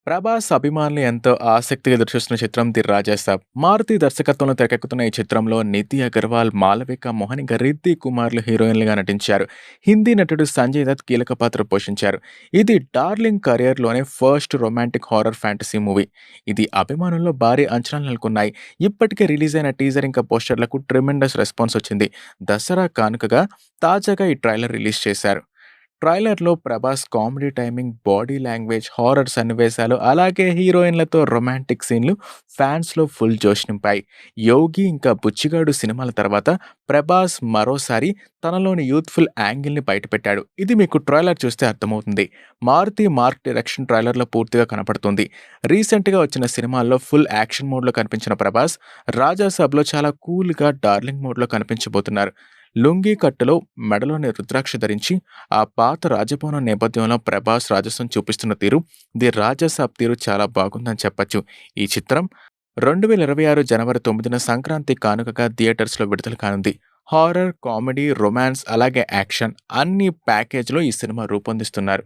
ప్రభాస్ అభిమానులు ఎంతో ఆసక్తిగా ఎదురుచూస్తున్న చిత్రం 'ది రాజాసాబ్'. మారుతి దర్శకత్వంలో తెరకెక్కుతున్న ఈ చిత్రంలో నిధి అగర్వాల్, మాళవిక మోహన్ ఇంకా రిద్ధి కుమార్లు హీరోయిన్లుగా నటించారు. హిందీ నటుడు సంజయ్ దత్ కీలక పాత్ర పోషించారు. ఇది డార్లింగ్ కెరియర్‌లోనే first romantic horror fantasy movie. ఇది అభిమానుల్లో భారీ అంచనాలు నెలకొన్నాయి. ఇప్పటికే రిలీజ్ అయిన టీజర్ ఇంకా పోస్టర్లకు ట్రెమెండస్ రెస్పాన్స్ వచ్చింది. దసరా కానుకగా తాజాగా ఈ ట్రైలర్ రిలీజ్ చేశారు. ట్రైలర్‌లో Prabhas comedy timing, body language, horror సన్నివేశాలు, అలాగే హీరోయిన్‌లతో రొమాంటిక్ సీన్‌లు ఫ్యాన్స్‌లో ఫుల్ జోష్ నింపాయి. 'యోగి' ఇంకా 'బుచ్చిగాడు' సినిమాల తర్వాత ప్రభాస్ మరోసారి తనలోని యూత్‌ఫుల్ యాంగిల్‌ని బయటపెట్టాడు. ఇది మీకు ట్రైలర్ చూస్తే అర్థమవుతుంది. మారుతి మార్క్ డైరెక్షన్ ట్రైలర్‌లో పూర్తిగా కనపడుతుంది. రీసెంట్‌గా వచ్చిన సినిమాల్లో ఫుల్ యాక్షన్ మోడ్‌లో కనిపించిన ప్రభాస్ 'రాజాసాబ్'లో చాలా కూల్‌గా డార్లింగ్ మోడ్‌లో కనిపించబోతున్నారు. లుంగీ కట్టులో మెడలోని రుద్రాక్ష ధరించి ఆ పాత రాజభవనం నేపథ్యంలో ప్రభాస్ రాజసం చూపిస్తున్న తీరు 'ది రాజాసాబ్' తీరు చాలా బాగుందని చెప్పొచ్చు. ఈ చిత్రం 2026 జనవరి 9న సంక్రాంతి కానుకగా థియేటర్స్‌లో విడుదల కానుంది. హారర్, కామెడీ, రొమాన్స్ అలాగే యాక్షన్ అన్ని ప్యాకేజ్‌లో ఈ సినిమా రూపొందిస్తున్నారు.